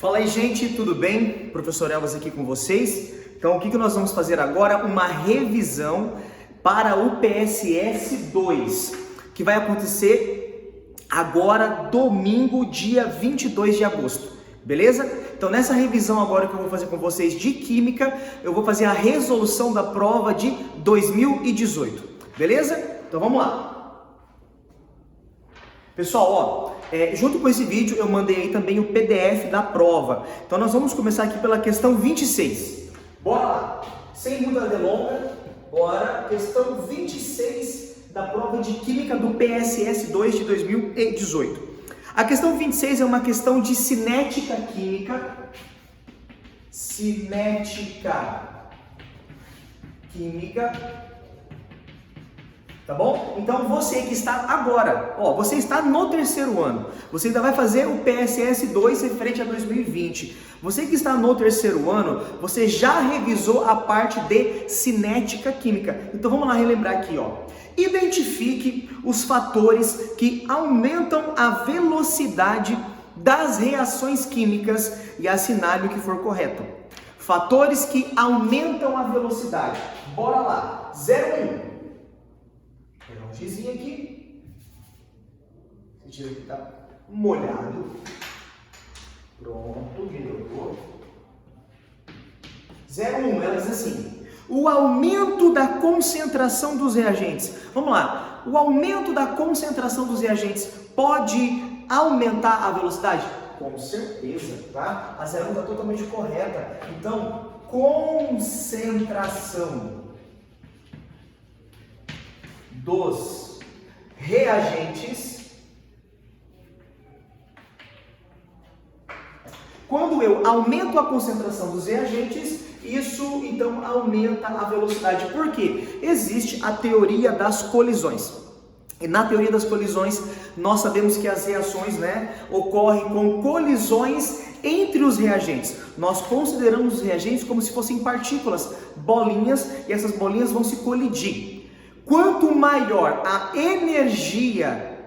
Fala aí, gente, tudo bem? Professor Elvis aqui com vocês. Então, o que nós vamos fazer agora? Uma revisão para o PSS 2, que vai acontecer agora, domingo, dia 22 de agosto, beleza? Então, nessa revisão agora que eu vou fazer com vocês de Química, eu vou fazer a resolução da prova de 2018, beleza? Então, vamos lá. Pessoal, junto com esse vídeo eu mandei aí também o PDF da prova. Então nós vamos começar aqui pela questão 26. Bora lá! Sem muita delonga, bora! Questão 26 da prova de Química do PSS 2 de 2018. A questão 26 é uma questão de cinética química. Tá bom? Então você que está agora, você está no terceiro ano, você ainda vai fazer o PSS 2 referente a 2020. Você que está no terceiro ano, você já revisou a parte de cinética química. Então vamos lá relembrar aqui, Identifique os fatores que aumentam a velocidade das reações químicas e assinale o que for correto. Fatores que aumentam a velocidade. Bora lá. 0,1. Pegar um gizinho aqui. Esse giz aqui tá molhado. Pronto, melhorou. 0,1, ela diz assim: o aumento da concentração dos reagentes. Vamos lá. O aumento da concentração dos reagentes pode aumentar a velocidade? Com certeza, tá? A 0,1 está totalmente correta. Então, concentração dos reagentes. Quando eu aumento a concentração dos reagentes, isso então aumenta a velocidade. Por quê? Existe a teoria das colisões. E na teoria das colisões, nós sabemos que as reações, ocorrem com colisões entre os reagentes. Nós consideramos os reagentes como se fossem partículas, bolinhas, e essas bolinhas vão se colidir. Quanto maior a energia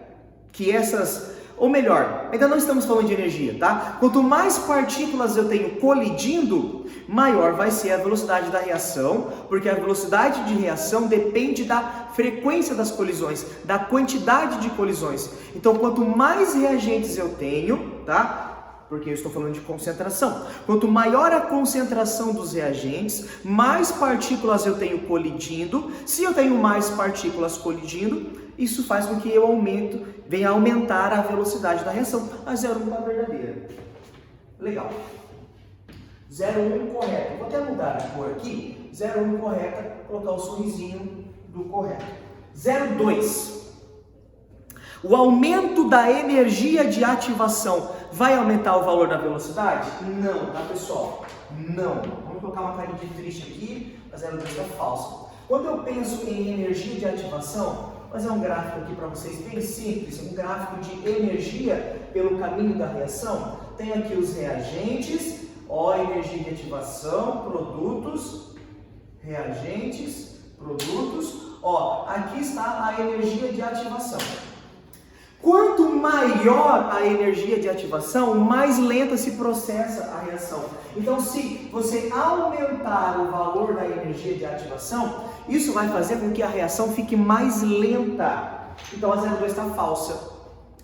que ou melhor, ainda não estamos falando de energia, tá? Quanto mais partículas eu tenho colidindo, maior vai ser a velocidade da reação, porque a velocidade de reação depende da frequência das colisões, da quantidade de colisões. Então, quanto mais reagentes eu tenho, tá? Porque eu estou falando de concentração. Quanto maior a concentração dos reagentes, mais partículas eu tenho colidindo. Se eu tenho mais partículas colidindo, isso faz com que eu venha aumentar a velocidade da reação. A 0,1 está verdadeira. Legal. 0,1 correto. Vou até mudar a cor aqui. 0,1 correta, colocar o sorrisinho do correto. 0,2. O aumento da energia de ativação vai aumentar o valor da velocidade? Não, tá, pessoal? Não. Vamos colocar uma carinha de triste aqui, a 0,2 está falsa. Quando eu penso em energia de ativação, vou fazer um gráfico aqui para vocês bem simples, um gráfico de energia pelo caminho da reação. Tem aqui os reagentes, energia de ativação, produtos, reagentes, produtos, aqui está a energia de ativação. Quanto maior a energia de ativação, mais lenta se processa a reação. Então, se você aumentar o valor da energia de ativação, isso vai fazer com que a reação fique mais lenta. Então, a 0,2 está falsa.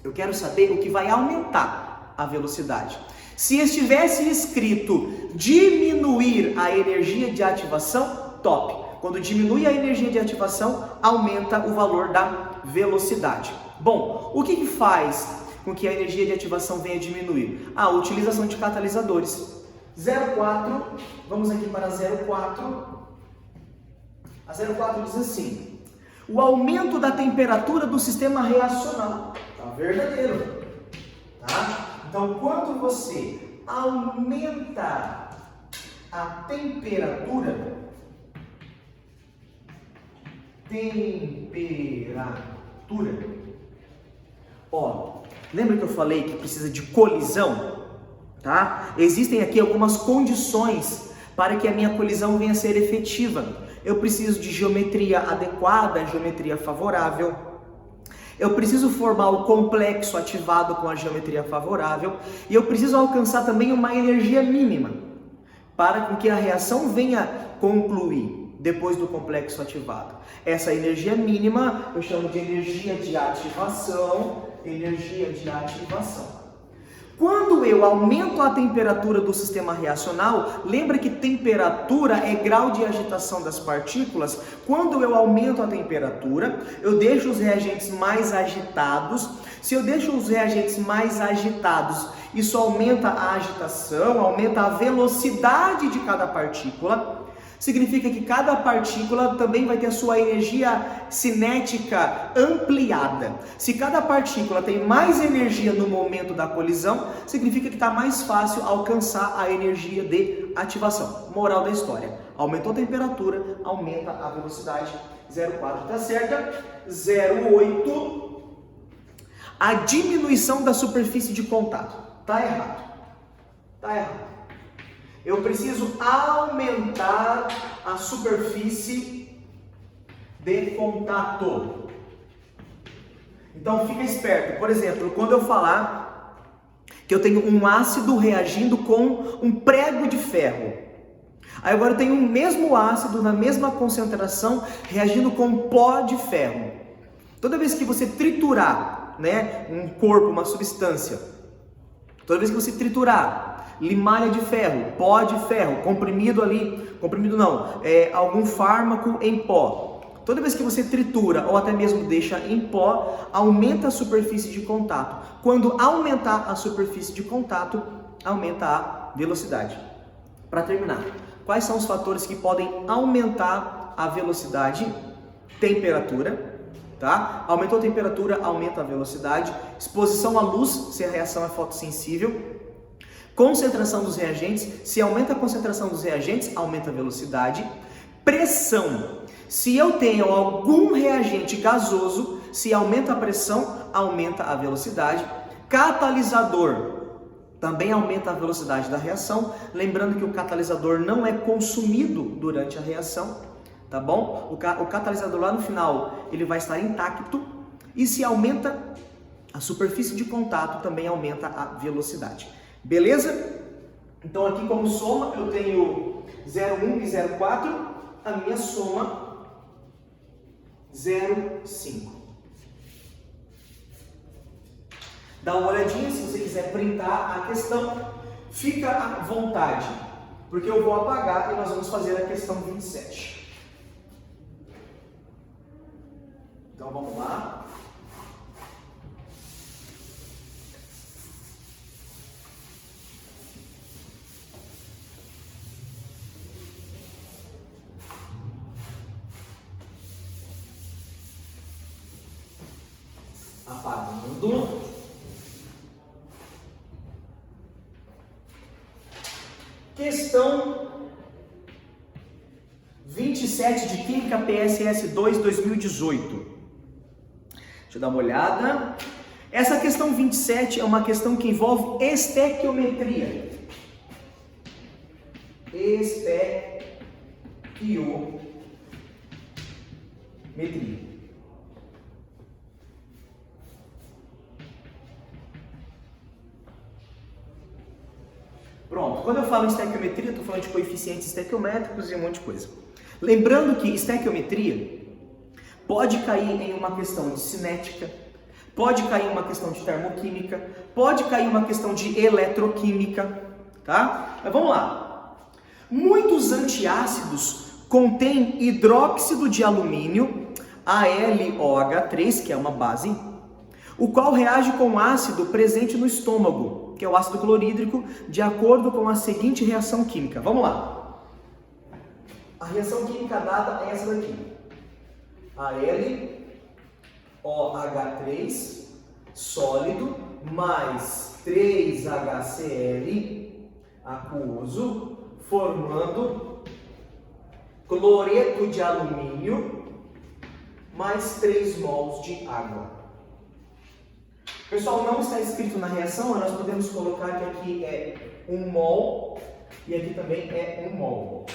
Eu quero saber o que vai aumentar a velocidade. Se estivesse escrito diminuir a energia de ativação, top. Quando diminui a energia de ativação, aumenta o valor da velocidade. Bom, o que faz com que a energia de ativação venha diminuir? A utilização de catalisadores. 0,4, vamos aqui para 0,4. A 0,4 diz assim: o aumento da temperatura do sistema reacional. Tá verdadeiro, tá? Então, quando você aumenta a temperatura, lembra que eu falei que precisa de colisão? Tá? Existem aqui algumas condições para que a minha colisão venha a ser efetiva. Eu preciso de geometria adequada, geometria favorável. Eu preciso formar o complexo ativado com a geometria favorável e eu preciso alcançar também uma energia mínima para que a reação venha concluir depois do complexo ativado. Essa energia mínima eu chamo de energia de ativação, energia de ativação. Quando eu aumento a temperatura do sistema reacional, lembra que temperatura é grau de agitação das partículas? Quando eu aumento a temperatura, eu deixo os reagentes mais agitados. Se eu deixo os reagentes mais agitados, isso aumenta a agitação, aumenta a velocidade de cada partícula. Significa que cada partícula também vai ter a sua energia cinética ampliada. Se cada partícula tem mais energia no momento da colisão, significa que está mais fácil alcançar a energia de ativação. Moral da história: aumentou a temperatura, aumenta a velocidade. 0,4 está certa. 0,8, a diminuição da superfície de contato. Está errado. Está errado. Eu preciso aumentar a superfície de contato. Então fica esperto. Por exemplo, quando eu falar que eu tenho um ácido reagindo com um prego de ferro. Aí agora eu tenho o mesmo ácido na mesma concentração reagindo com pó de ferro. Toda vez que você triturar, um corpo, uma substância, toda vez que você triturar limalha de ferro, pó de ferro, comprimido não, algum fármaco em pó. Toda vez que você tritura ou até mesmo deixa em pó, aumenta a superfície de contato. Quando aumentar a superfície de contato, aumenta a velocidade. Para terminar, quais são os fatores que podem aumentar a velocidade? Temperatura, tá? Aumentou a temperatura, aumenta a velocidade. Exposição à luz, se a reação é fotossensível. Concentração dos reagentes, se aumenta a concentração dos reagentes, aumenta a velocidade. Pressão, se eu tenho algum reagente gasoso, se aumenta a pressão, aumenta a velocidade. Catalisador, também aumenta a velocidade da reação. Lembrando que o catalisador não é consumido durante a reação, tá bom? O catalisador lá no final, ele vai estar intacto. E se aumenta a superfície de contato, também aumenta a velocidade. Beleza? Então aqui como soma eu tenho 0,1 e 0,4, a minha soma 0,5. Dá uma olhadinha, se você quiser printar a questão, fica à vontade, porque eu vou apagar e nós vamos fazer a questão 27. Então vamos lá. Apagando. Questão 27 de Química PSS 2 2018. Deixa eu dar uma olhada. Essa questão 27 é uma questão que envolve estequiometria. Estequiometria. Pronto, quando eu falo em estequiometria, estou falando de coeficientes estequiométricos e um monte de coisa. Lembrando que estequiometria pode cair em uma questão de cinética, pode cair em uma questão de termoquímica, pode cair em uma questão de eletroquímica, tá? Mas vamos lá. Muitos antiácidos contêm hidróxido de alumínio, AlOH3, que é uma base, o qual reage com ácido presente no estômago, que é o ácido clorídrico, de acordo com a seguinte reação química. Vamos lá. A reação química dada é essa daqui. AlOH3 sólido mais 3HCl aquoso, formando cloreto de alumínio mais 3 mols de água. Pessoal, não está escrito na reação, mas nós podemos colocar que aqui é 1 mol e aqui também é 1 mol.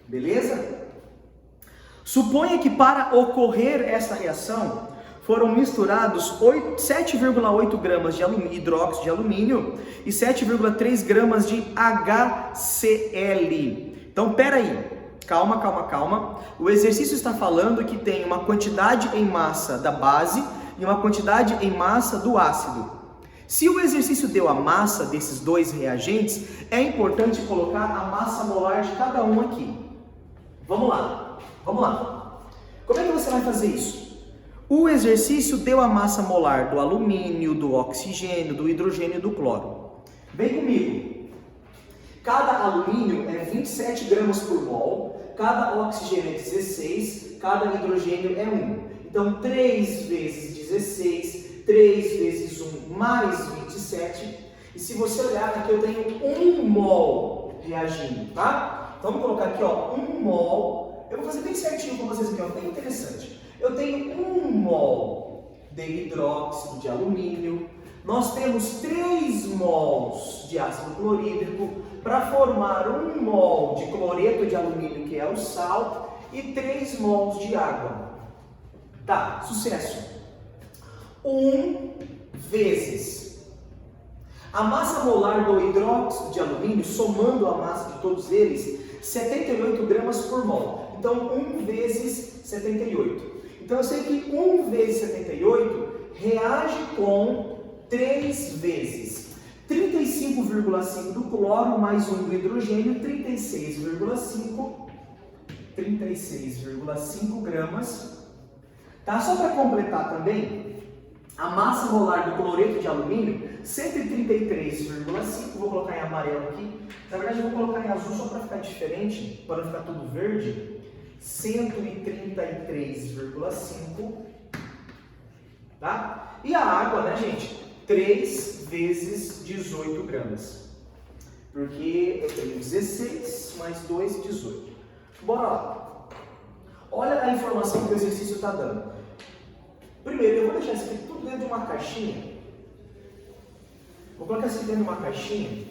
Beleza? Suponha que para ocorrer essa reação, foram misturados 7,8 gramas de hidróxido de alumínio e 7,3 gramas de HCl. Então, peraí, calma. O exercício está falando que tem uma quantidade em massa da base e uma quantidade em massa do ácido. Se o exercício deu a massa desses dois reagentes, é importante colocar a massa molar de cada um aqui. Vamos lá. Como é que você vai fazer isso? O exercício deu a massa molar do alumínio, do oxigênio, do hidrogênio e do cloro. Vem comigo. Cada alumínio é 27 gramas por mol, cada oxigênio é 16, cada hidrogênio é 1. Então, 3 vezes 16, 3 vezes 1 mais 27. E se você olhar aqui, eu tenho 1 mol reagindo, tá? Então, vamos colocar aqui, ó, 1 mol. Eu vou fazer bem certinho com vocês aqui, ó, bem interessante. Eu tenho 1 mol de hidróxido de alumínio. Nós temos 3 mols de ácido clorídrico para formar 1 mol de cloreto de alumínio, que é o sal, e 3 mols de água. Tá, sucesso. 1 vezes a massa molar do hidróxido de alumínio, somando a massa de todos eles, 78 gramas por mol. Então, 1 vezes 78. Então, eu sei que 1 vezes 78 reage com 3 vezes 35,5 do cloro mais 1 do hidrogênio, 36,5 gramas. Tá? Só para completar também, a massa molar do cloreto de alumínio, 133,5, vou colocar em amarelo aqui. Na verdade, eu vou colocar em azul só para ficar diferente, para não ficar tudo verde. 133,5, tá? E a água, né, gente? 3 vezes 18 gramas. Porque eu tenho 16 mais 2, 18. Bora lá. Olha a informação que o exercício está dando. Primeiro, eu vou deixar isso aqui tudo dentro de uma caixinha. Vou colocar isso aqui dentro de uma caixinha,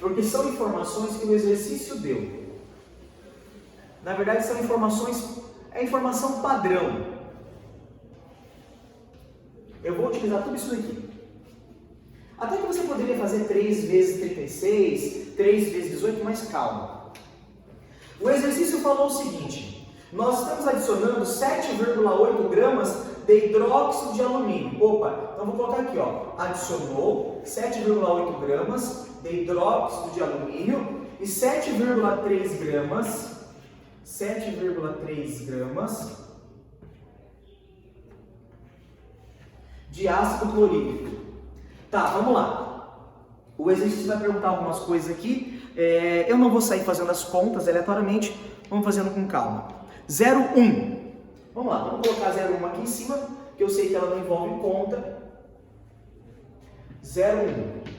porque são informações que o exercício deu. Na verdade, são informações, é informação padrão. Eu vou utilizar tudo isso daqui. Até que você poderia fazer 3 vezes 36, 3 vezes 18, mas calma. O exercício falou o seguinte: nós estamos adicionando 7,8 gramas de hidróxido de alumínio. Opa, então vou colocar aqui, ó. Adicionou 7,8 gramas de hidróxido de alumínio e 7,3 gramas de ácido clorídrico. Tá, vamos lá. O exercício vai perguntar algumas coisas aqui. Eu não vou sair fazendo as contas aleatoriamente. Vamos fazendo com calma. 0,1. Vamos lá, vamos colocar 0,1 aqui em cima, que eu sei que ela não envolve conta. 0,1.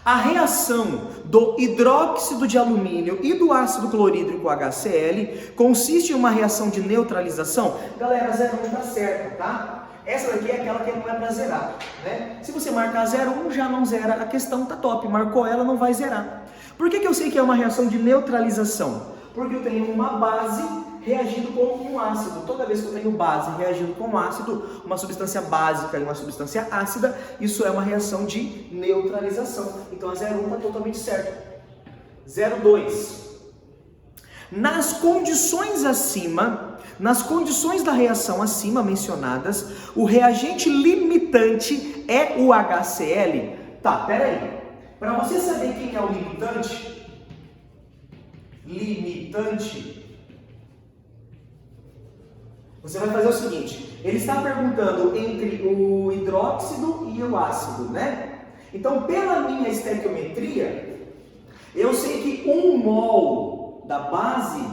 A reação do hidróxido de alumínio e do ácido clorídrico HCl consiste em uma reação de neutralização. Galera, 0,1 tá certo, tá? Essa daqui é aquela que não é para zerar, né? Se você marcar 0,1 já não zera, a questão tá top, marcou ela, não vai zerar. Por que eu sei que é uma reação de neutralização? Porque eu tenho uma base reagindo com um ácido. Toda vez que eu tenho base reagindo com um ácido, uma substância básica e uma substância ácida, isso é uma reação de neutralização. Então a 0,1 está totalmente certo. 0,2. Nas condições acima, nas condições da reação acima mencionadas, o reagente limitante é o HCl. Tá, peraí. Para você saber quem é o limitante, você vai fazer o seguinte: ele está perguntando entre o hidróxido e o ácido, né? Então, pela minha estequiometria, eu sei que 1 mol da base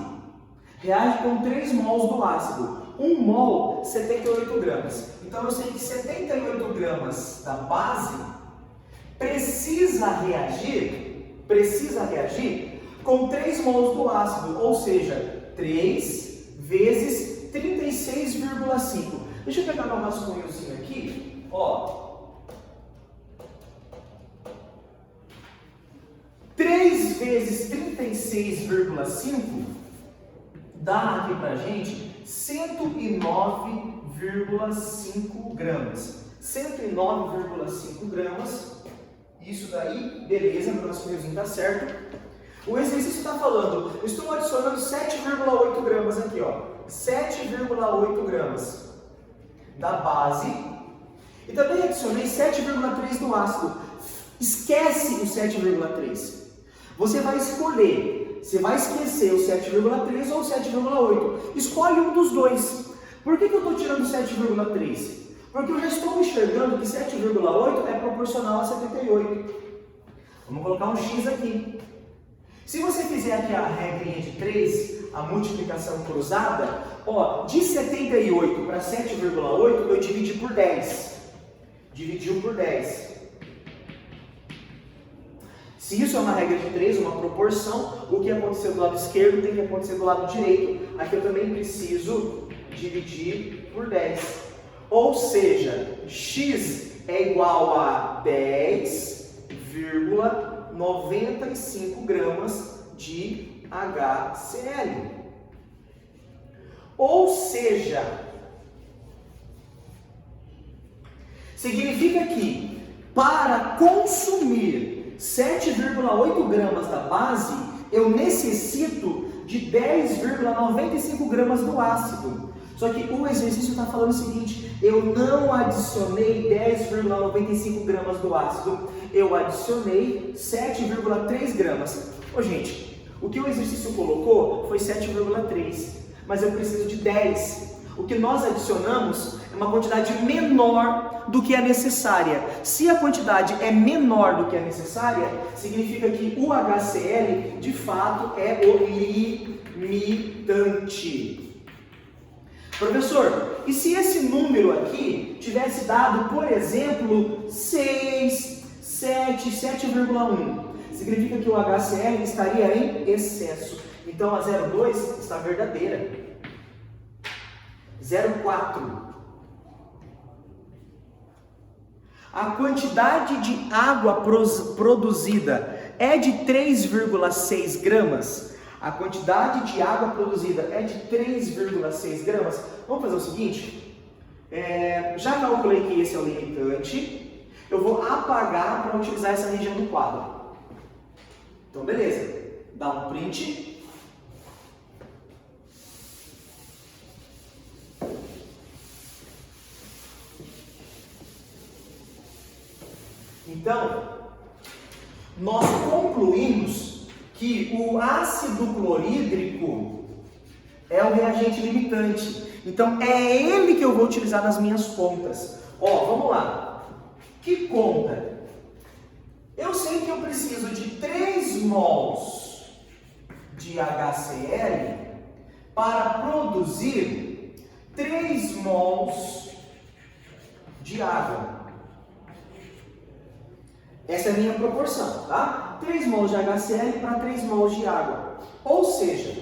reage com 3 mols do ácido. 1 mol, 78 gramas. Então, eu sei que 78 gramas da base precisa reagir com 3 mols do ácido, ou seja, 3 vezes 36,5. Deixa eu pegar meu rascunhozinho aqui, ó. 3 vezes 36,5 dá aqui pra gente 109,5 gramas. 109,5 gramas. Isso daí, beleza, meu raciocínio está certo. O exercício está falando, eu estou adicionando 7,8 gramas aqui, ó. 7,8 gramas da base. E também adicionei 7,3 do ácido. Esquece o 7,3. Você vai escolher. Você vai esquecer o 7,3 ou o 7,8. Escolhe um dos dois. Por que eu estou tirando o 7,3? Porque eu já estou enxergando que 7,8 é proporcional a 78. Vamos colocar um x aqui. Se você fizer aqui a regrinha de 3, a multiplicação cruzada, ó, de 78 para 7,8 eu dividi por 10. Dividiu por 10. Se isso é uma regra de 3, uma proporção, o que aconteceu do lado esquerdo tem que acontecer do lado direito. Aqui eu também preciso dividir por 10. Ou seja, x é igual a 10,95 gramas de HCl. Ou seja, significa que para consumir 7,8 gramas da base, eu necessito de 10,95 gramas do ácido. Só que o exercício está falando o seguinte, eu não adicionei 10,95 gramas do ácido, eu adicionei 7,3 gramas. Ô gente, o que o exercício colocou foi 7,3, mas eu preciso de 10. O que nós adicionamos é uma quantidade menor do que é necessária. Se a quantidade é menor do que é necessária, significa que o HCl de fato é o limitante. Professor, e se esse número aqui tivesse dado, por exemplo, 6, 7, 7,1? Significa que o HCl estaria em excesso. Então a 0,2 está verdadeira. 0,4. A quantidade de água produzida é de 3,6 gramas? A quantidade de água produzida é de 3,6 gramas. Vamos fazer o seguinte, já calculei que esse é o limitante, eu vou apagar para utilizar essa região do quadro. Então beleza, dá um print. Então, nós concluímos que o ácido clorídrico é o reagente limitante. Então, é ele que eu vou utilizar nas minhas contas. Ó, vamos lá. Que conta? Eu sei que eu preciso de 3 mols de HCl para produzir 3 mols de água. Essa é a minha proporção, tá? 3 mols de HCl para 3 mols de água. Ou seja,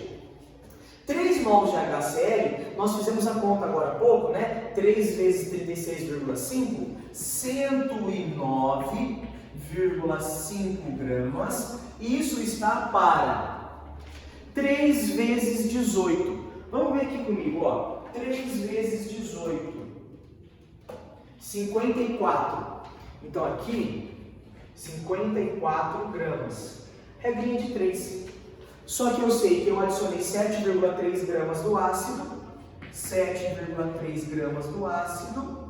3 mols de HCl, nós fizemos a conta agora há pouco, né? 3 vezes 36,5, 109,5 gramas. Isso está para 3 vezes 18. Vamos ver aqui comigo, ó. 3 vezes 18, 54. Então aqui 54 gramas. Regrinha de 3. Só que eu sei que eu adicionei 7,3 gramas do ácido. 7,3 gramas do ácido.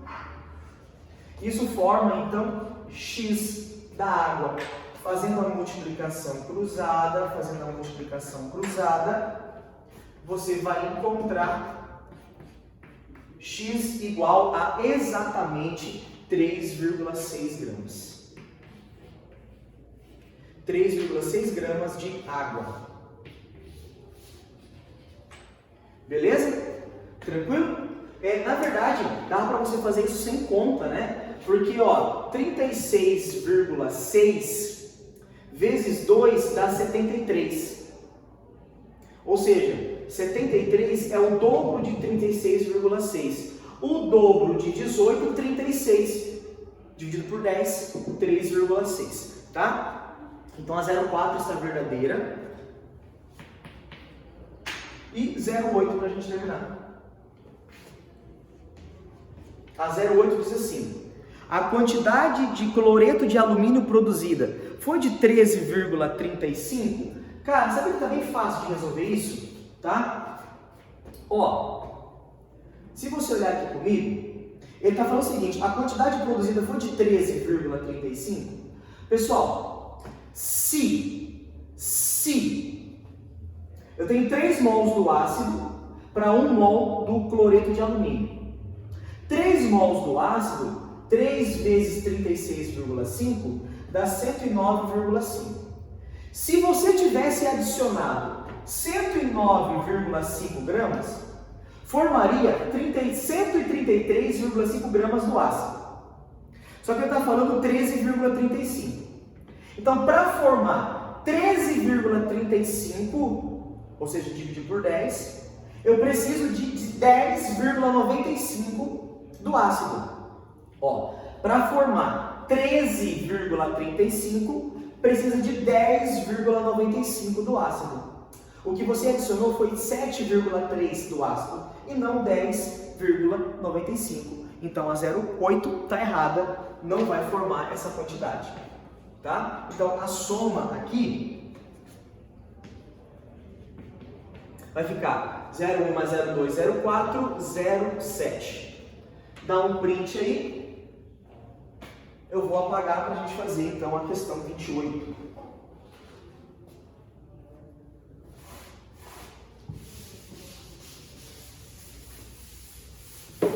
Isso forma, então, X da água. Fazendo a multiplicação cruzada, você vai encontrar X igual a exatamente 3,6 gramas. 3,6 gramas de água. Beleza? Tranquilo? Na verdade, dá para você fazer isso sem conta, né? Porque, ó, 36,6 vezes 2 dá 73. Ou seja, 73 é o dobro de 36,6. O dobro de 18, 36. Dividido por 10, 3,6. Tá? Então a 0,4 está verdadeira. E 0,8 para a gente terminar. A 0,8 diz assim: a quantidade de cloreto de alumínio produzida foi de 13,35. Cara, sabe que tá bem fácil de resolver isso? Tá? Ó, se você olhar aqui comigo, ele está falando o seguinte: a quantidade produzida foi de 13,35. Pessoal, se eu tenho 3 mols do ácido para 1 mol do cloreto de alumínio. 3 mols do ácido, 3 vezes 36,5 dá 109,5. Se você tivesse adicionado 109,5 gramas, formaria 133,5 gramas do ácido. Só que ele está falando 13,35. Então, para formar 13,35, ou seja, dividir por 10, eu preciso de 10,95 do ácido. Ó, para formar 13,35, precisa de 10,95 do ácido. O que você adicionou foi 7,3 do ácido e não 10,95. Então a 0,8 está errada, não vai formar essa quantidade. Tá? Então a soma aqui vai ficar 0,1 mais 0,2, 0,4, 0,7. Dá um print aí. Eu vou apagar para a gente fazer então a questão 28.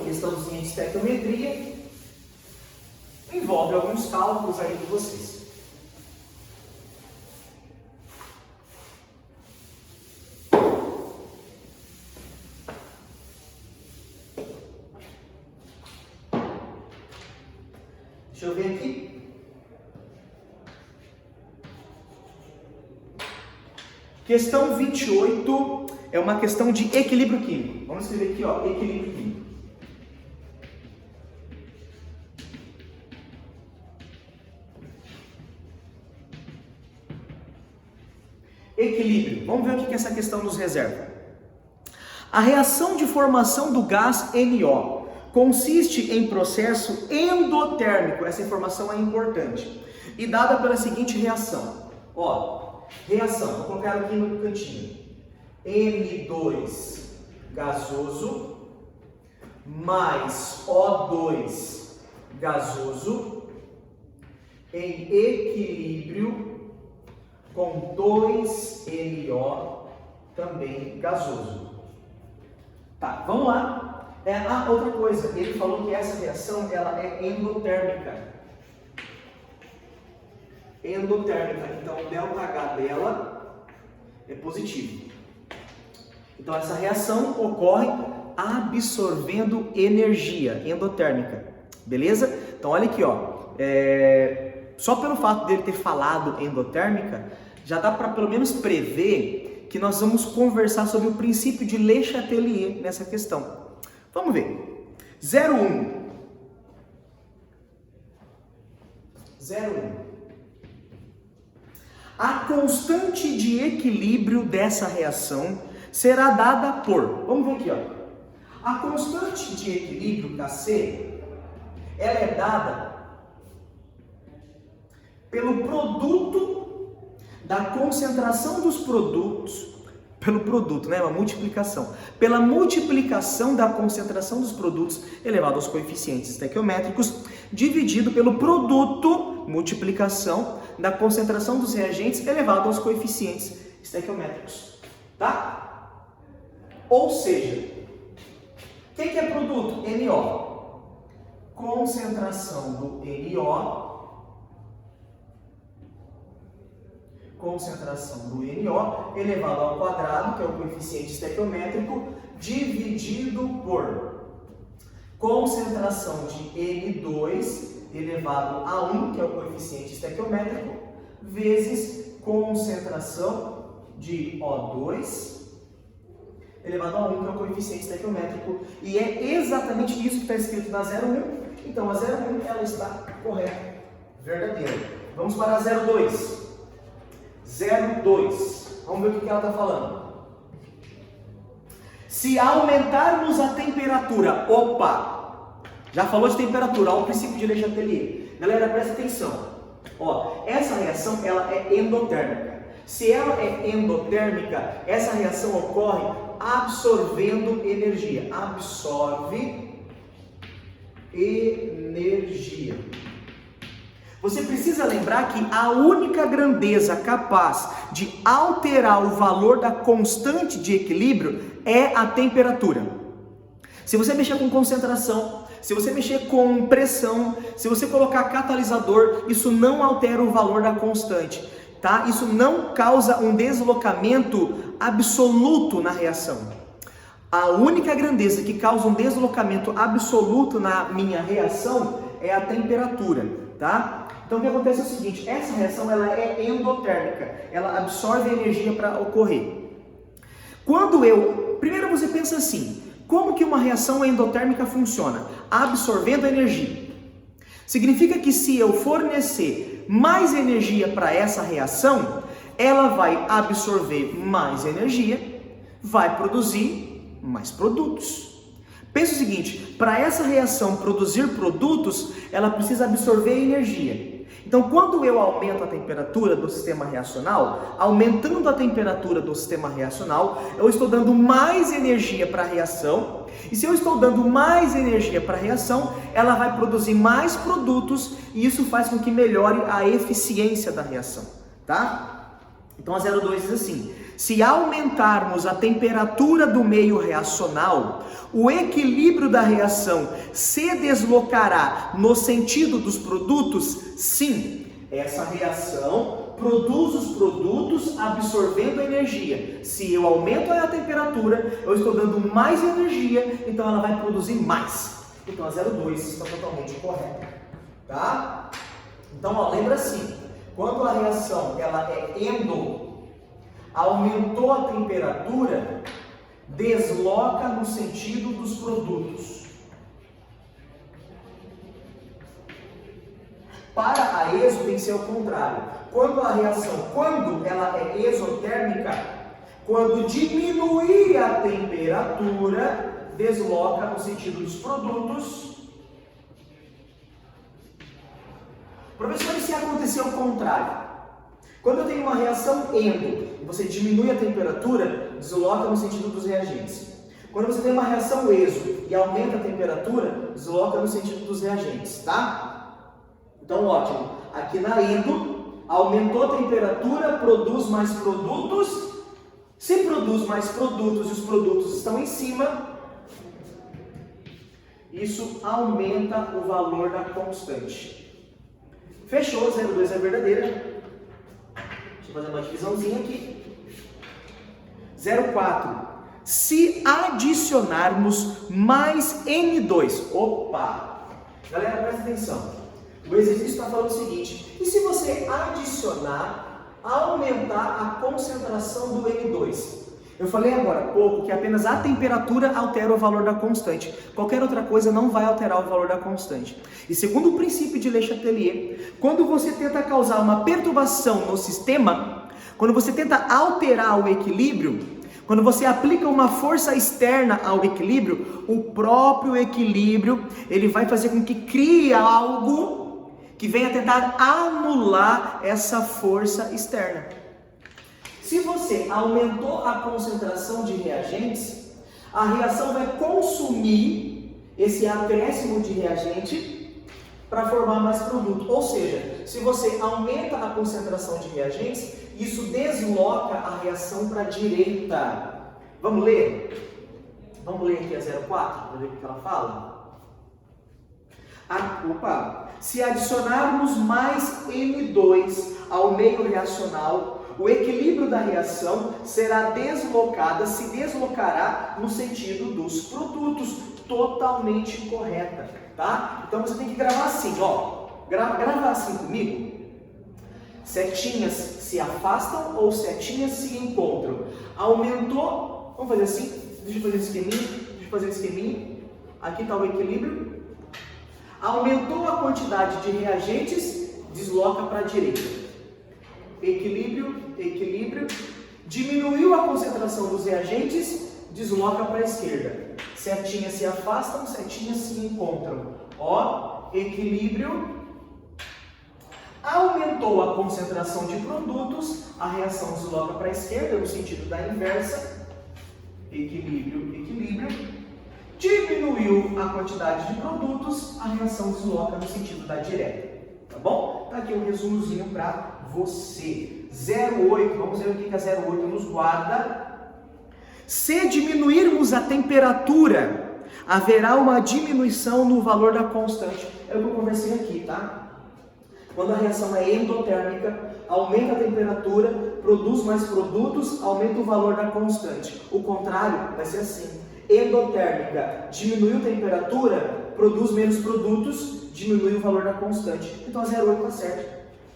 Questãozinha de estequiometria. Envolve alguns cálculos aí de vocês. Deixa eu ver aqui. Questão 28 é uma questão de equilíbrio químico. Vamos escrever aqui, ó, equilíbrio químico. Equilíbrio. Vamos ver o que essa questão nos reserva. A reação de formação do gás NO consiste em processo endotérmico. Essa informação é importante. E dada pela seguinte reação. Ó, reação, vou colocar aqui no cantinho. N2 gasoso mais O2 gasoso em equilíbrio com 2NO também gasoso. Tá, vamos lá. Outra coisa, ele falou que essa reação ela é endotérmica. Endotérmica, então o ΔH dela é positivo. Então essa reação ocorre absorvendo energia endotérmica, beleza? Então olha aqui, ó, só pelo fato dele ter falado endotérmica, já dá para pelo menos prever que nós vamos conversar sobre o princípio de Le Chatelier nessa questão. Vamos ver. 0,1. 0,1. A constante de equilíbrio dessa reação será dada por... Vamos ver aqui, ó. A constante de equilíbrio, Kc, ela é dada pelo produto da concentração dos produtos, pelo produto, né? Uma multiplicação. Pela multiplicação da concentração dos produtos elevado aos coeficientes estequiométricos, dividido pelo produto, multiplicação da concentração dos reagentes elevado aos coeficientes estequiométricos. Tá? Ou seja, o que é produto? NO. Concentração do NO. Concentração do NO elevado ao quadrado, que é o coeficiente estequiométrico, dividido por concentração de N2 elevado a 1, que é o coeficiente estequiométrico, vezes concentração de O2 elevado a 1, que é o coeficiente estequiométrico. E é exatamente isso que está escrito na 0,1. Então, a 0,1 ela está correta, verdadeira. Vamos para a 0,2. 0,2. Vamos ver o que ela está falando. Se aumentarmos a temperatura, opa! Já falou de temperatura, olha o princípio de Le Chatelier. Galera, presta atenção. Ó, essa reação ela é endotérmica. Se ela é endotérmica, essa reação ocorre absorvendo energia. Absorve energia. Você precisa lembrar que a única grandeza capaz de alterar o valor da constante de equilíbrio é a temperatura. Se você mexer com concentração, se você mexer com pressão, se você colocar catalisador, isso não altera o valor da constante, tá? Isso não causa um deslocamento absoluto na reação. A única grandeza que causa um deslocamento absoluto na minha reação é a temperatura, tá? Então o que acontece é o seguinte, essa reação ela é endotérmica, ela absorve energia para ocorrer. Primeiro você pensa assim, como que uma reação endotérmica funciona? Absorvendo energia. Significa que se eu fornecer mais energia para essa reação, ela vai absorver mais energia, vai produzir mais produtos. Pensa o seguinte, para essa reação produzir produtos, ela precisa absorver energia. Então, quando eu aumento a temperatura do sistema reacional, aumentando a temperatura do sistema reacional, eu estou dando mais energia para a reação. E se eu estou dando mais energia para a reação, ela vai produzir mais produtos e isso faz com que melhore a eficiência da reação, tá? Então, a 02 diz assim, se aumentarmos a temperatura do meio reacional, o equilíbrio da reação se deslocará no sentido dos produtos? Sim, essa reação produz os produtos absorvendo energia. Se eu aumento a temperatura, eu estou dando mais energia, então ela vai produzir mais. Então a 02 está totalmente correta, tá? Então, ó, lembra assim, quando a reação ela é aumentou a temperatura, desloca no sentido dos produtos. Para a exo tem que ser o contrário. Quando ela é exotérmica, quando diminuir a temperatura, desloca no sentido dos produtos. Professor, e se acontecer o contrário? Quando eu tenho uma reação endo, e você diminui a temperatura, desloca no sentido dos reagentes. Quando você tem uma reação exo e aumenta a temperatura, desloca no sentido dos reagentes, tá? Então, ótimo. Aqui na endo, aumentou a temperatura, produz mais produtos. Se produz mais produtos e os produtos estão em cima, isso aumenta o valor da constante. Fechou, 02 é verdadeira. Deixa eu fazer uma divisãozinha aqui. 04. Se adicionarmos mais N2. Opa! Galera, presta atenção. O exercício está falando o seguinte. E se você aumentar a concentração do N2? Eu falei agora há pouco que apenas a temperatura altera o valor da constante. Qualquer outra coisa não vai alterar o valor da constante. E segundo o princípio de Le Chatelier, quando você tenta causar uma perturbação no sistema, quando você tenta alterar o equilíbrio, quando você aplica uma força externa ao equilíbrio, o próprio equilíbrio ele vai fazer com que crie algo que venha tentar anular essa força externa. Se você aumentou a concentração de reagentes, a reação vai consumir esse acréscimo de reagente para formar mais produto. Ou seja, se você aumenta a concentração de reagentes, isso desloca a reação para a direita. Vamos ler? Vamos ler aqui a 04 para ver o que ela fala? Se adicionarmos mais N2 ao meio reacional, o equilíbrio da reação se deslocará no sentido dos produtos. Totalmente correta, tá? Então você tem que gravar assim, ó. Grava assim comigo. Setinhas se afastam ou setinhas se encontram. Aumentou, vamos fazer assim, deixa eu fazer um esqueminha, Aqui está o equilíbrio. Aumentou a quantidade de reagentes, desloca para a direita. Equilíbrio. Diminuiu a concentração dos reagentes, desloca para a esquerda. Setinhas se afastam, setinhas se encontram. Ó, equilíbrio. Aumentou a concentração de produtos, a reação desloca para a esquerda, no sentido da inversa. Equilíbrio, equilíbrio. Diminuiu a quantidade de produtos, a reação desloca no sentido da direta. Tá bom? Tá aqui um resumozinho para você. 0,8, vamos ver o que a 0,8 nos guarda. Se diminuirmos a temperatura, haverá uma diminuição no valor da constante. É o que eu conversei aqui, tá? Quando a reação é endotérmica, aumenta a temperatura, produz mais produtos, aumenta o valor da constante. O contrário vai ser assim. Endotérmica, diminuiu a temperatura, produz menos produtos, diminui o valor da constante. Então a 0,8 está certo.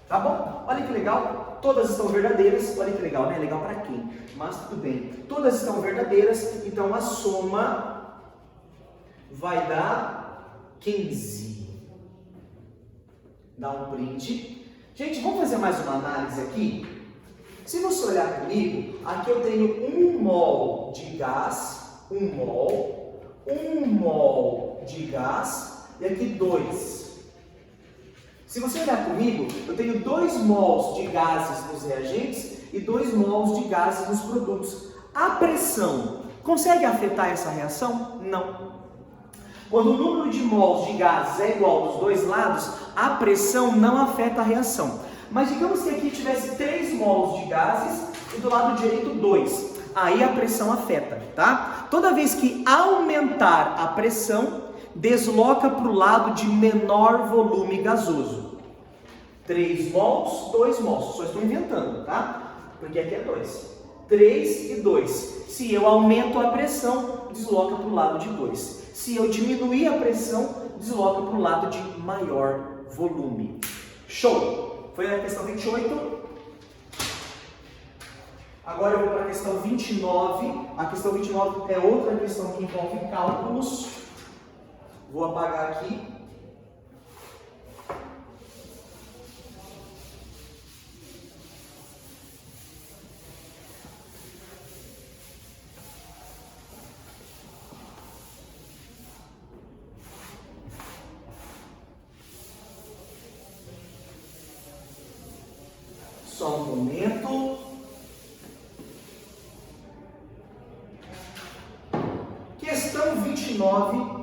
Tá bom? Olha que legal. Todas estão verdadeiras. Olha que legal, né? Legal para quem? Mas tudo bem. Todas estão verdadeiras. Então a soma vai dar 15. Dá um print. Gente, vamos fazer mais uma análise aqui? Se você olhar comigo, aqui eu tenho 1 mol de gás, 1 mol de gás, e aqui 2. Se você olhar comigo, eu tenho 2 mols de gases nos reagentes e 2 mols de gases nos produtos. A pressão consegue afetar essa reação? Não. Quando o número de mols de gases é igual dos dois lados, a pressão não afeta a reação. Mas digamos que aqui tivesse 3 mols de gases e do lado direito 2. Aí a pressão afeta, tá? Toda vez que aumentar a pressão, desloca para o lado de menor volume gasoso. 3 mols, 2 mols. Só estou inventando, tá? Porque aqui é 2. 3 e 2. Se eu aumento a pressão, desloca para o lado de 2. Se eu diminuir a pressão, desloca para o lado de maior volume. Show! Foi a questão 28. Agora eu vou para a questão 29. A questão 29 é outra questão que envolve cálculos. Vou apagar aqui. Só um momento. Questão 29.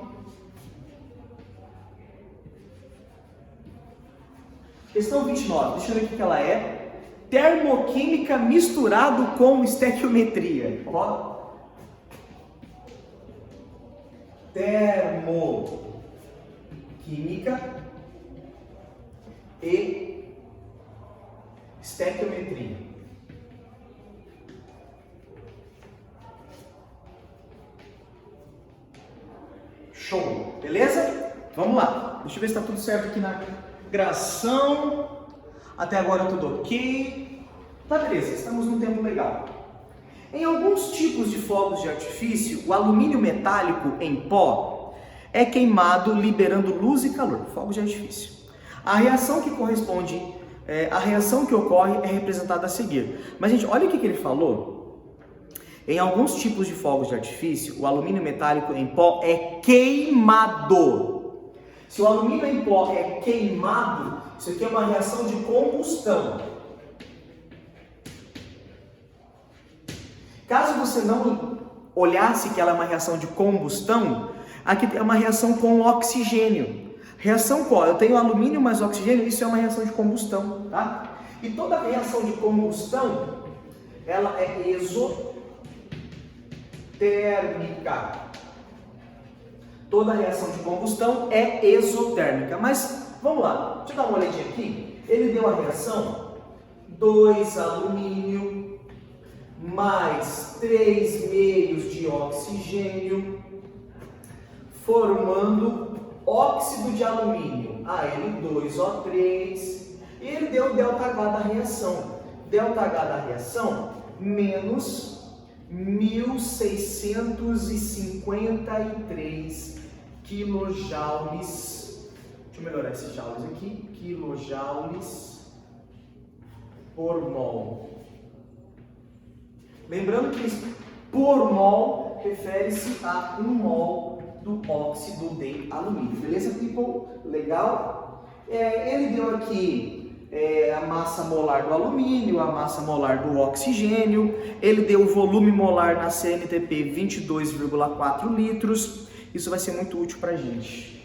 Questão 29, deixa eu ver o que ela é. Termoquímica misturado com estequiometria. Ó. Termoquímica e estequiometria. Show, beleza? Vamos lá. Deixa eu ver se está tudo certo aqui na gravação. Até agora tudo ok. Tá, beleza, estamos num tempo legal. Em alguns tipos de fogos de artifício, o alumínio metálico em pó é queimado liberando luz e calor. Fogos de artifício. A reação que ocorre é representada a seguir. Mas, gente, olha o que ele falou. Em alguns tipos de fogos de artifício, o alumínio metálico em pó é queimado. Se o alumínio em pó é queimado, isso aqui é uma reação de combustão. Caso você não olhasse que ela é uma reação de combustão, aqui é uma reação com oxigênio. Reação qual? Eu tenho alumínio mais oxigênio, isso é uma reação de combustão, tá? E toda reação de combustão, ela é exotérmica. Toda reação de combustão é exotérmica. Mas, vamos lá, deixa eu dar uma olhadinha aqui. Ele deu a reação 2 alumínio mais 3 meios de oxigênio, formando óxido de alumínio, Al2O3, e ele deu o ΔH da reação. ΔH da reação menos 1653 quilojoules. Deixa eu melhorar esses joules aqui. Quilojoules por mol. Lembrando que por mol refere-se a 1 mol do óxido de alumínio. Beleza, people? Legal? Ele deu aqui a massa molar do alumínio, a massa molar do oxigênio, ele deu o volume molar na CNTP 22,4 litros. Isso vai ser muito útil para a gente.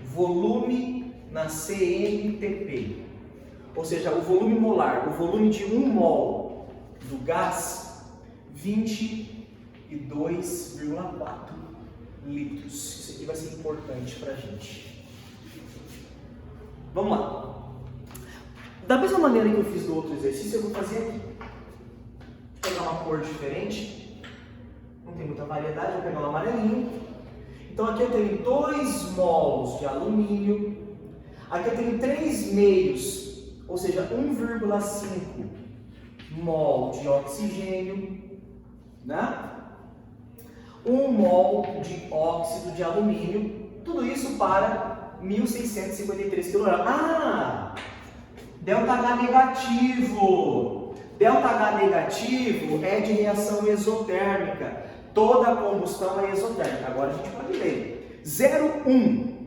Volume na CNTP, ou seja, o volume molar, o volume de 1 mol do gás, 22,4 litros. Isso aqui vai ser importante para a gente. Vamos lá. Da mesma maneira que eu fiz do outro exercício, eu vou fazer aqui. Vou pegar uma cor diferente. Não tem muita variedade, vou pegar um amarelinho. Então aqui eu tenho 2 mols de alumínio. Aqui eu tenho 3 meios, ou seja, 1,5 mol de oxigênio, né? 1 mol de óxido de alumínio. Tudo isso para 1.653 kg. ΔH negativo. ΔH negativo é de reação exotérmica. Toda combustão é exotérmica. Agora a gente pode ler. 0,1.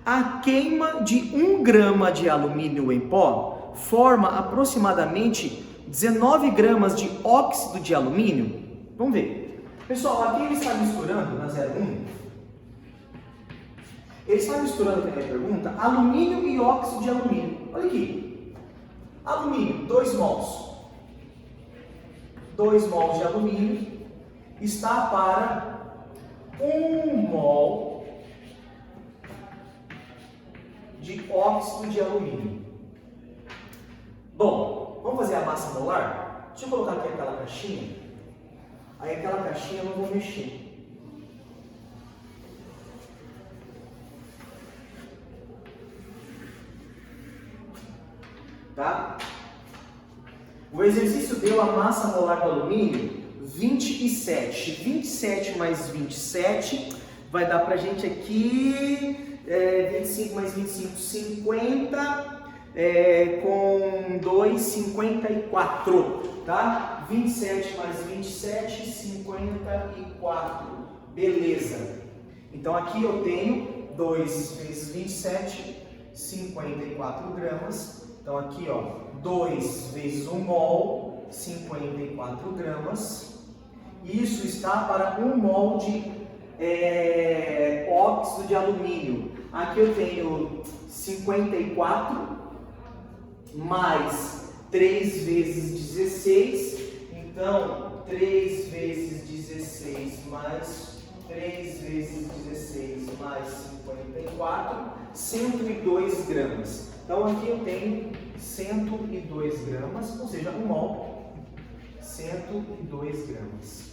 A queima de 1 grama de alumínio em pó forma aproximadamente 19 gramas de óxido de alumínio. Vamos ver. Pessoal, aqui ele está misturando na 0,1. Ele está misturando, na minha pergunta, alumínio e óxido de alumínio. Olha aqui. Alumínio, 2 mols. 2 mols de alumínio está para 1 mol de óxido de alumínio. Bom, vamos fazer a massa molar? Deixa eu colocar aqui aquela caixinha. Aí aquela caixinha eu não vou mexer. Tá? O exercício deu a massa molar do alumínio 27. 27 mais 27 vai dar pra gente aqui 25 mais 25, 50, com 2, 54, tá? 27 mais 27, 54. Beleza. Então aqui eu tenho 2 vezes 27, 54 gramas. Então aqui, ó, 2 vezes 1 mol, 54 gramas. Isso está para 1 mol de óxido de alumínio. Aqui eu tenho 54 mais 3 vezes 16. Então, 3 vezes 16 mais 3 vezes 16 mais 54, 102 gramas. Então aqui eu tenho 102 gramas, ou seja, 1 mol, 102 gramas.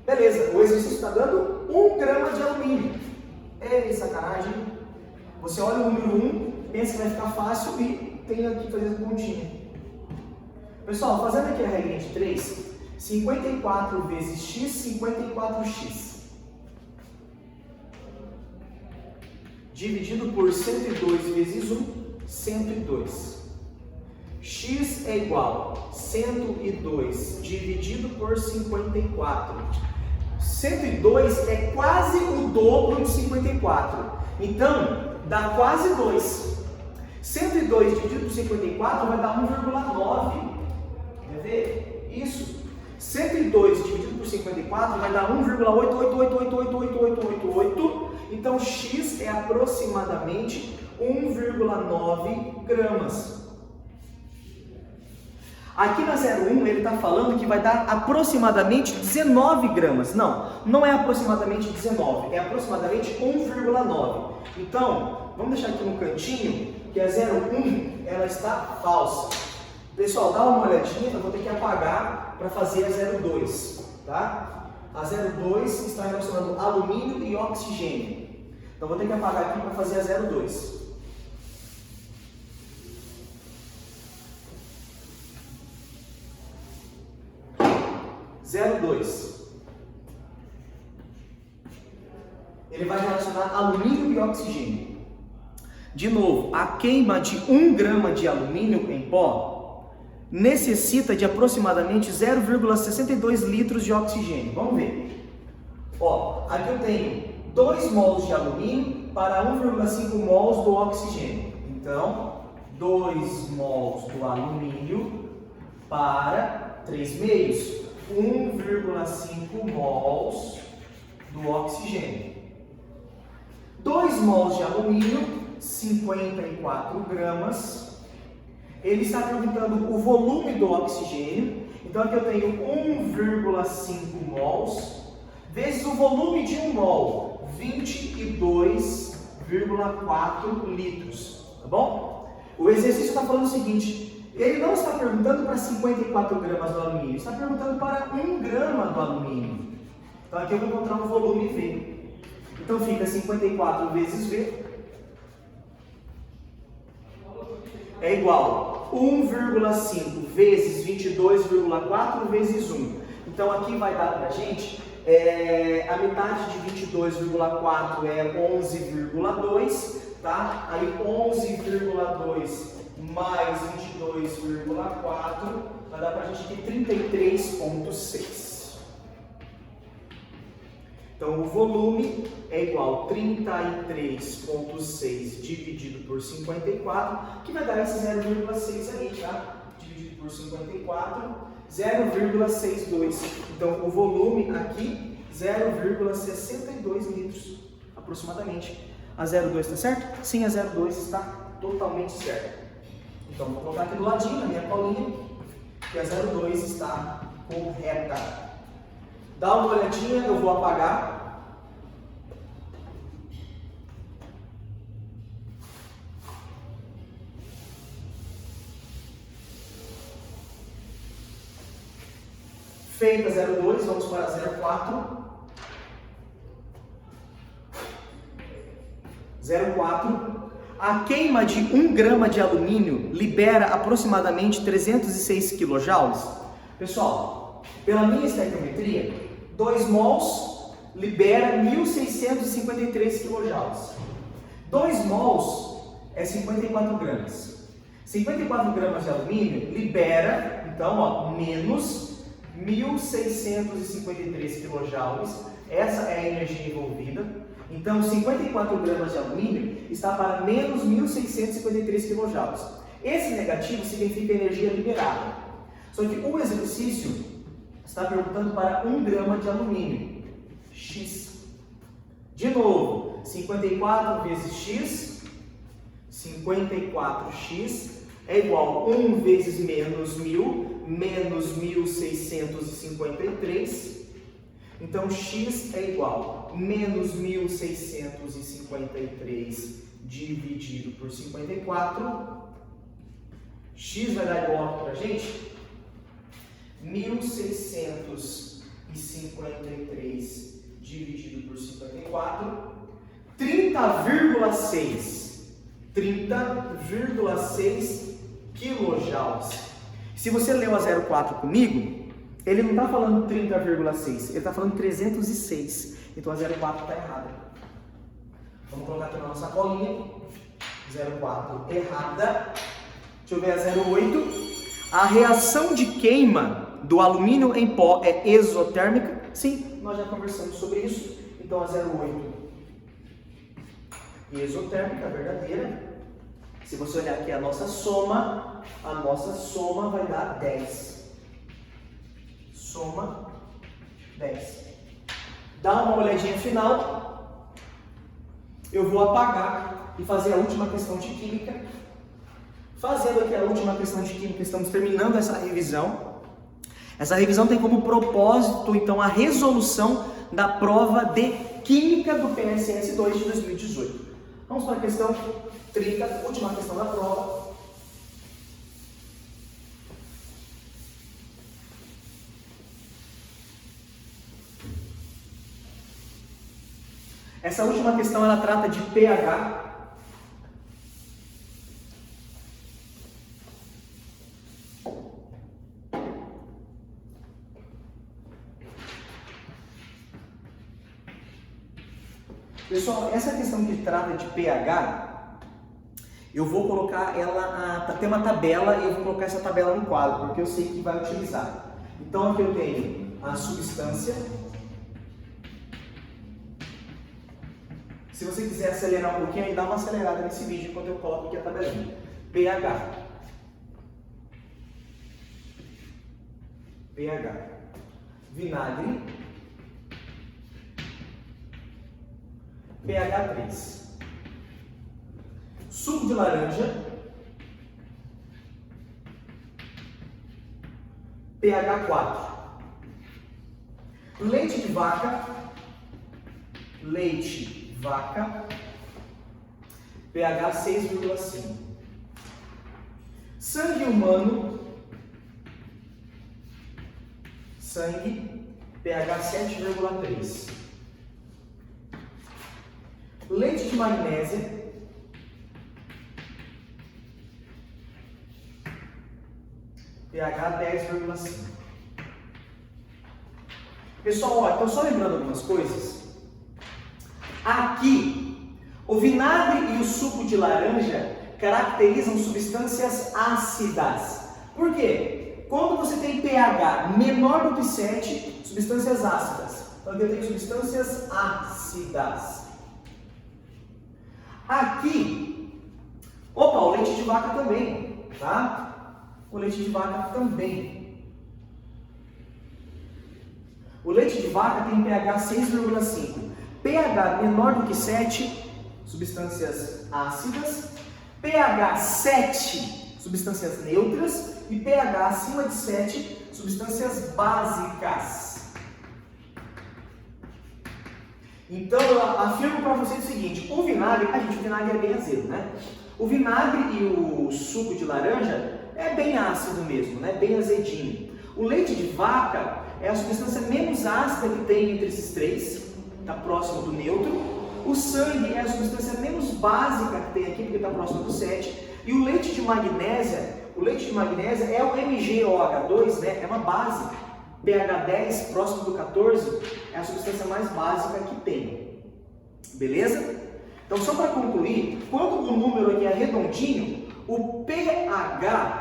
Beleza, o exercício está dando 1 grama de alumínio. É sacanagem. Você olha o número 1, pensa que vai ficar fácil e tem aqui fazer as pontinhas. Pessoal, fazendo aqui a regra de 3, 54 vezes x, 54x. Dividido por 102 vezes 1, 102. X é igual a 102 dividido por 54. 102 é quase o dobro de 54. Então, dá quase 2. 102 dividido por 54 vai dar 1,9. Quer ver? Isso. 102 dividido por 54 vai dar 1,8888888888. Então, x é aproximadamente 1,9 gramas. Aqui na 01 ele está falando que vai dar aproximadamente 19 gramas. Não é aproximadamente 19, é aproximadamente 1,9. Então, vamos deixar aqui no cantinho que a 01 ela está falsa. Pessoal, dá uma olhadinha, eu vou ter que apagar para fazer a 02, tá? A 02 está relacionando alumínio e oxigênio. Então vou ter que apagar aqui para fazer a 02. Ele vai relacionar alumínio e oxigênio. De novo, a queima de 1 grama de alumínio em pó necessita de aproximadamente 0,62 litros de oxigênio. Vamos ver. Ó, aqui eu tenho 2 mols de alumínio para 1,5 mols do oxigênio. Então, 2 mols do alumínio para 3 meios. 1,5 mols do oxigênio. 2 mols de alumínio, 54 gramas. Ele está perguntando o volume do oxigênio. Então aqui eu tenho 1,5 mols vezes o volume de 1 mol, 22,4 litros. Tá bom? O exercício está falando o seguinte: ele não está perguntando para 54 gramas do alumínio, está perguntando para 1 grama do alumínio. Então aqui eu vou encontrar o volume V. Então fica 54 vezes V é igual a 1,5 vezes 22,4 vezes 1. Então aqui vai dar para a gente, a metade de 22,4 é 11,2, tá? Aí 11,2 mais 22,4 vai dar para a gente aqui 33,6. Então, o volume é igual a 33,6 dividido por 54, que vai dar esse 0,6 aí, tá? Dividido por 54, 0,62. Então, o volume aqui, 0,62 litros, aproximadamente. A 0,2 está certo? Sim, a 0,2 está totalmente certo. Então, vou colocar aqui do ladinho, na minha colinha, que a 0,2 está correta. Dá uma olhadinha, eu vou apagar. Feita 0,2, vamos para 0,4. 0,4. A queima de 1 grama de alumínio libera aproximadamente 306 kJ. Pessoal, pela minha estequiometria, 2 mols libera 1.653 kJ. 2 mols é 54 gramas. 54 gramas de alumínio libera, então, ó, menos 1.653 kJ. Essa é a energia envolvida. Então, 54 gramas de alumínio está para menos 1.653 kJ. Esse negativo significa energia liberada. Só que o exercício está perguntando para 1 grama de alumínio, X. De novo, 54 vezes X, 54X é igual a 1 vezes menos 1.000, menos 1.653. Então, X é igual a menos 1.653 dividido por 54. X vai dar igual para a gente 1.653 dividido por 54, 30,6 kJ. Se você leu a 0,4 comigo, ele não está falando 30,6, ele está falando 306. Então a 0,4 está errada. Vamos colocar aqui na nossa colinha. 0,4 errada. Deixa eu ver a 0,8. A reação de queima do alumínio em pó é exotérmica? Sim, nós já conversamos sobre isso. Então a 0,8 exotérmica, verdadeira. Se você olhar aqui a nossa soma vai dar 10. Soma 10. Dá uma olhadinha final. Eu vou apagar e fazer a última questão de química. Fazendo aqui a última questão de química, estamos terminando essa revisão. Essa revisão tem como propósito, então, a resolução da prova de Química do PSS2 de 2018. Vamos para a questão 30, última questão da prova. Essa última questão, ela trata de pH. Pessoal, essa questão que trata de pH, eu vou colocar ela, tem uma tabela e eu vou colocar essa tabela no quadro, porque eu sei que vai utilizar. Então aqui eu tenho a substância, Se você quiser acelerar um pouquinho, aí dá uma acelerada nesse vídeo enquanto eu coloco aqui a tabelinha. pH. pH. Vinagre. pH 3. Suco de laranja. pH 4. Leite de vaca. Leite vaca. pH 6,5. Sangue humano. Sangue, pH 7,3. Leite de magnésia. pH 10,5. Pessoal, ó, então só lembrando algumas coisas. Aqui, o vinagre e o suco de laranja caracterizam substâncias ácidas. Por quê? Quando você tem pH menor do que 7, substâncias ácidas. Então aqui eu tenho substâncias ácidas. Aqui, opa, o leite de vaca também, tá? O leite de vaca também. O leite de vaca tem pH 6,5. pH menor do que 7, substâncias ácidas. pH 7, substâncias neutras. E pH acima de 7, substâncias básicas. Então eu afirmo para vocês o seguinte: o vinagre, o vinagre é bem azedo, né? O vinagre e o suco de laranja é bem ácido mesmo, né? Bem azedinho. O leite de vaca é a substância menos ácida que tem entre esses três, está próximo do neutro. O sangue é a substância menos básica que tem aqui, porque está próximo do 7. E o leite de magnésia é o MgOH2, né? É uma base. pH 10, próximo do 14, é a substância mais básica que tem. Beleza? Então, só para concluir, quando o número aqui é redondinho, o pH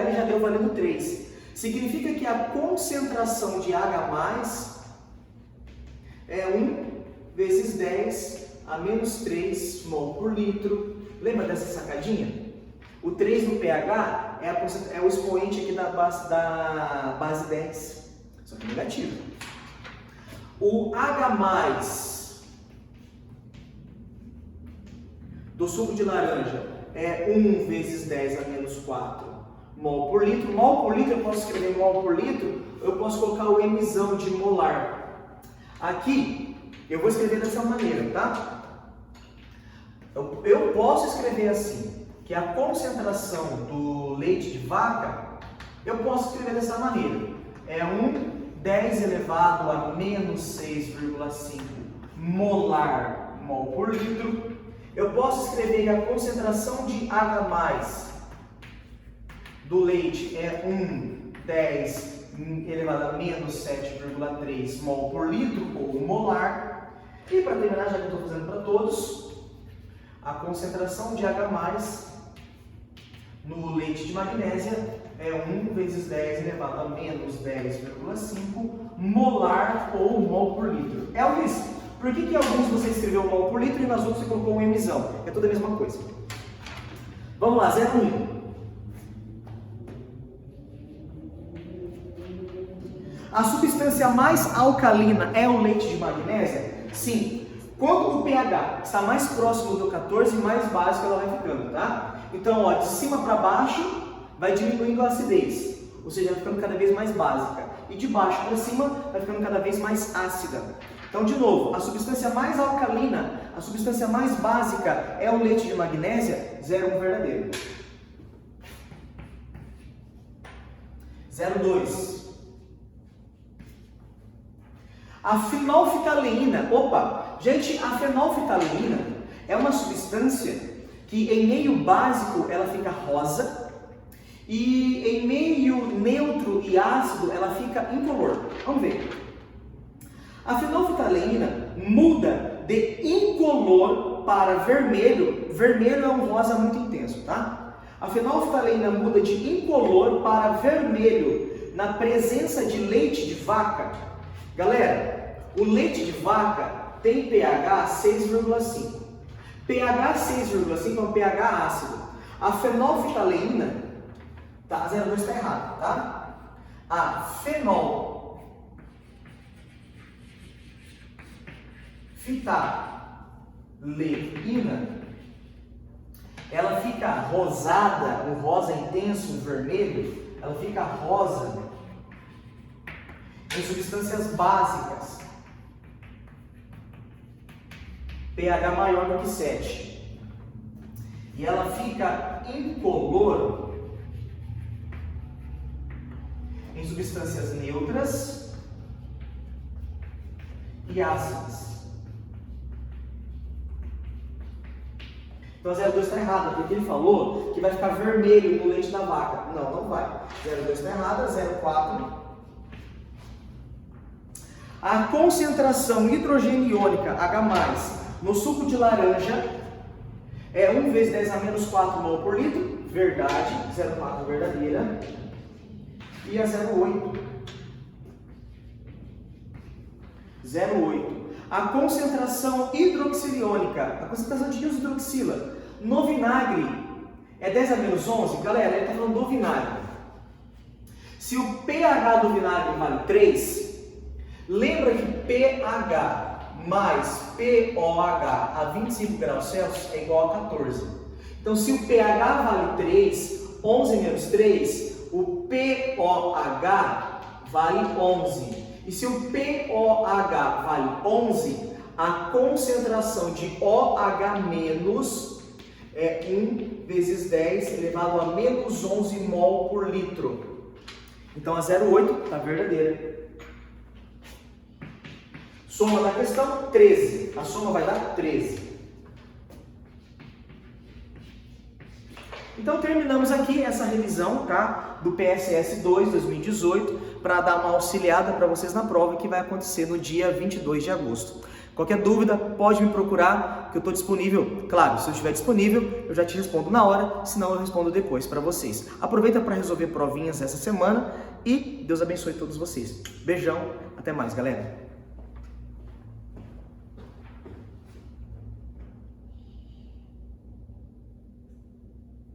ele já deu valendo 3. Significa que a concentração de H+, é 1 vezes 10 a menos 3 mol por litro. Lembra dessa sacadinha? O 3 no pH é o expoente aqui da base 10, só que negativo. O H+ do suco de laranja é 1 vezes 10 a menos 4 mol por litro. Mol por litro, eu posso escrever mol por litro, eu posso colocar o Mzão de molar. Aqui, eu vou escrever dessa maneira, tá? Eu posso escrever assim, que a concentração do leite de vaca, eu posso escrever dessa maneira. É 10 elevado a menos 6,5 molar mol por litro. Eu posso escrever que a concentração de H+ do leite é 10 elevado a menos 7,3 mol por litro, ou molar. E para terminar, já que eu estou fazendo para todos, a concentração de H+ no leite de magnésia é 1 vezes 10 elevado a menos 10,5 molar ou mol por litro. Elvis, por que alguns você escreveu mol por litro e nas outras você colocou um Mzão? É tudo a mesma coisa. Vamos lá, 0,1. A substância mais alcalina é o leite de magnésia? Sim. Quando o pH está mais próximo do 14, mais básico ela vai ficando, tá? Então, ó, de cima para baixo vai diminuindo a acidez, ou seja, vai ficando cada vez mais básica. E de baixo para cima vai ficando cada vez mais ácida. Então, de novo, a substância mais alcalina, a substância mais básica é o leite de magnésia, 0,1 verdadeiro. 0,2. A fenolftaleína, gente, a fenolftaleína é uma substância que em meio básico ela fica rosa e em meio neutro e ácido ela fica incolor. Vamos ver. A fenolftaleína muda de incolor para vermelho. Vermelho é um rosa muito intenso, tá? A fenolftaleína muda de incolor para vermelho na presença de leite de vaca. Galera, o leite de vaca tem pH 6,5. pH 6,5 é um pH ácido. A fenolftaleína, tá, a 0,2 está errado, tá? A fenolftaleína, ela fica rosada, um rosa intenso, um vermelho, ela fica rosa em substâncias básicas. pH maior do que 7. E ela fica incolor em substâncias neutras e ácidas. Então a 0,2 está errada, porque ele falou que vai ficar vermelho no leite da vaca. Não, não vai. 0,2 está errada, 0,4. A concentração hidrogeniônica H+, no suco de laranja é 1 vezes 10 a menos 4 mol por litro, verdade, 0,4 verdadeira, e a 0,8. 0,8. A concentração hidroxiliônica, a concentração de hidroxila no vinagre é 10 a menos 11, galera, ele está falando do vinagre. Se o pH do vinagre vale 3, lembra que pH mais pOH a 25 graus Celsius é igual a 14. Então, se o pH vale 3, 11 menos 3, o pOH vale 11. E se o pOH vale 11, a concentração de OH- é 1 vezes 10 elevado a menos 11 mol por litro. Então, a 0,8 está verdadeira. Soma da questão, 13. A soma vai dar 13. Então terminamos aqui essa revisão, tá, do PSS 2 2018 para dar uma auxiliada para vocês na prova que vai acontecer no dia 22 de agosto. Qualquer dúvida pode me procurar, que eu estou disponível. Claro, se eu estiver disponível, eu já te respondo na hora, senão eu respondo depois para vocês. Aproveita para resolver provinhas essa semana e Deus abençoe todos vocês. Beijão, até mais, galera.